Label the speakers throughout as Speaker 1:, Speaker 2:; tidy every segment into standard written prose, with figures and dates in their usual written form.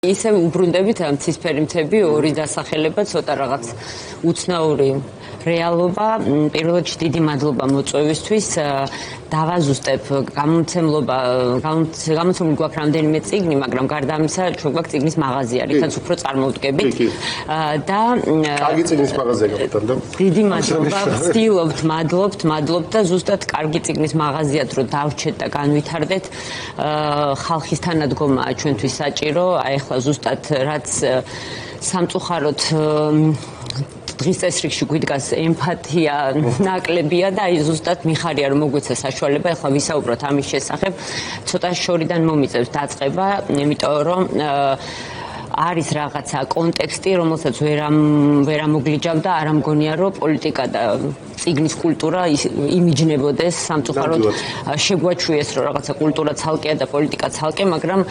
Speaker 1: ისე უბრუნდებით ცისფერი მთები ორი დასახელება ცოტა რაღაც უცნაური რეალობა. პირველად დიდი მადლობა მოწვევისთვის. დავაზუსტებ გამოცემული გვაქვს რამდენიმე წიგნი, მაგრამ გარდა ამისა ჩვენ გვაქვს წიგნის მაღაზია, რითაც უფრო წარმოვდგებით. და
Speaker 2: კარგი წიგნის მაღაზია გაგვიტანდა.
Speaker 1: დიდი მადლობა, ვცდილობთ, მადლობთ და ზუსტად კარგი წიგნის მაღაზიად რო დავრჩეთ და განვითარდეთ. ხალხის თანადგომაა ჩვენთვის საჭირო. აი ახლა ზუსტად რაც სამწუხაროდ დღის წესრიგში გვიდგას ემპათია ნაკლებია და აი ზუსტად მიხარია რომ მოგვეცა საშუალება ახლა ვისაუბროთ ამის შესახებ. ცოტა შორიდან მომიწევს დაწყება, იმიტომ რომ არის რაღაცა კონტექსტი, რომელსაც ვერ ამოგლიჯავდა, არ ამგონია რომ პოლიტიკა და წიგნის კულტურა იმიჯნებოდეს სამწუხაროდ შეგვაჩვიეს რომ რაღაცა კულტურა ცალკეა და პოლიტიკა ცალკე, მაგრამ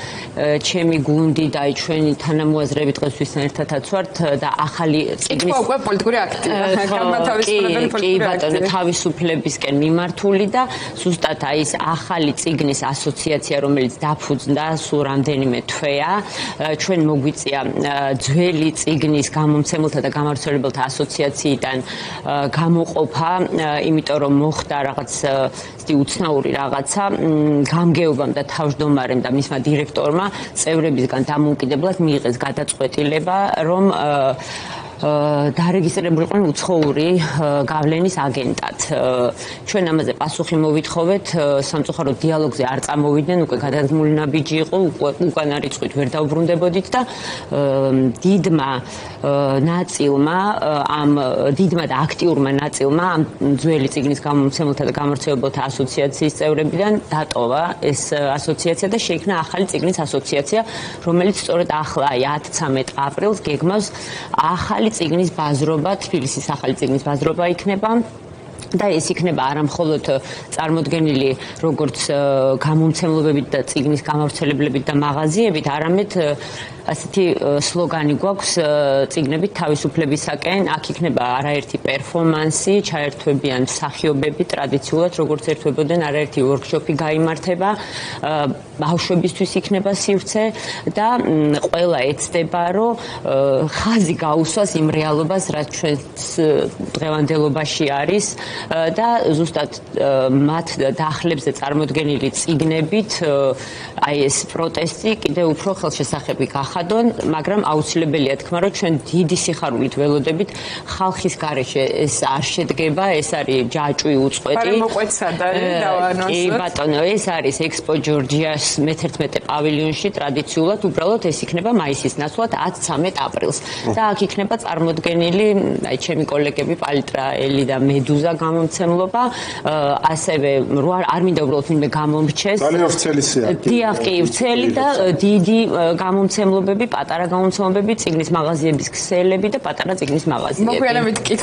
Speaker 1: ჩემი გუნდი და აი ჩვენი თანამოაზრეები დღესთვის ერთადაც ვართ და ახალი
Speaker 3: წიგნის უკვე პოლიტიკური აქტივია, გამათავისუფლებელი პოლიტიკური აქტივია
Speaker 1: თავისუფლებისკენ მიმართული და ზუსტად აი ეს ახალი წიგნის ასოციაცია, რომელიც დაფუძნდა სულ რამდენიმე თვეა, ჩვენ მოგვიწია ძველი წიგნის გამომცემელთა და გამავრცელებელთა ასოციაციიდან გამოყოფა, იმიტომ რომ მოხდა რაღაც უცნაური რაღაცა გამგეობამ და თავმჯდომარემ და მისმა დირექტორმა წევრებისგან დამოუკიდებლად მიიღეს გადაწყვეტილება, რომ დარეგისტრირებულიყვნენ უცხოური გავლენის აგენტად. ჩვენ ამაზე პასუხი მოვითხოვეთ, სამწუხაროდ დიალოგზე არ წამოვიდნენ, უკვე გადადგმული ნაბიჯი იყო, უკანა რიცხვით ვერ დაუბრუნდებოდით და დიდმა და აქტიურმა ნაწილმა ამ ძველი წიგნის გამომცემელთა და გამავრცელებელთა ასოციაციის წევრებიდან დატოვა ეს ასოციაცია და შეიქმნა ახალი წიგნის ასოციაცია, რომელიც სწორედ ახლა 10-13 აპრილს გეგმავს ახალი წიგნის ბაზრობა, თბილისის ახალი წიგნის ბაზრობა იქნება. და ეს იქნება არა მხოლოდ წარმოდგენილი როგორც გამომცემლობებით და წიგნის გამავრცელებლებით და მაღაზიებით, არამედ ასეთი სლოგანი გვაქვს წიგნებით თავისუფლებისაკენ. აქ იქნება არაერთი პერფორმანსი, ჩაერთვებიან მსახიობები ტრადიციულად, როგორც ერთვებოდნენ, არაერთი ვორქშოპი გაიმართება, ბავშვებისთვის იქნება სივრცე და ყველა ეცდება, რომ ხაზი გაუსვას იმ რეალობას, რაც ჩვენს დღევანდელობაში არის და ზუსტად მათ დახლებზე წარმოდგენილი წიგნებით აი ეს პროტესტი კიდევ უფრო ხელშესახები გახადონ, მაგრამ აუცილებელია თქმა, რომ ჩვენ დიდი სიხარულით ველოდებით ხალხის გარეშე ეს არ შედგება, ეს არის ჯაჭვი უწყვეტი. კი ბატონო, ეს არის ექსპო ჯორჯიას მე-11 პავილიონში ტრადიციულად, უბრალოდ ეს იქნება მაისის ნაცვლად 10-13 აპრილს. და აქ იქნება წარმოდგენილი აი ჩემი კოლეგები პალიტრა ელი და მედუზა გამომცემლობა, ასევე არ მინდა უბრალოდ ვინმე გამომრჩეს.
Speaker 2: ძალიან ვრცელი სია.
Speaker 1: დიახ, კი, ვრცელი და დიდი გამომცემლობები, პატარა გამომცემლობები, წიგნის მაღაზიების ქსელები და პატარა წიგნის მაღაზიები.
Speaker 3: მოგვიანებით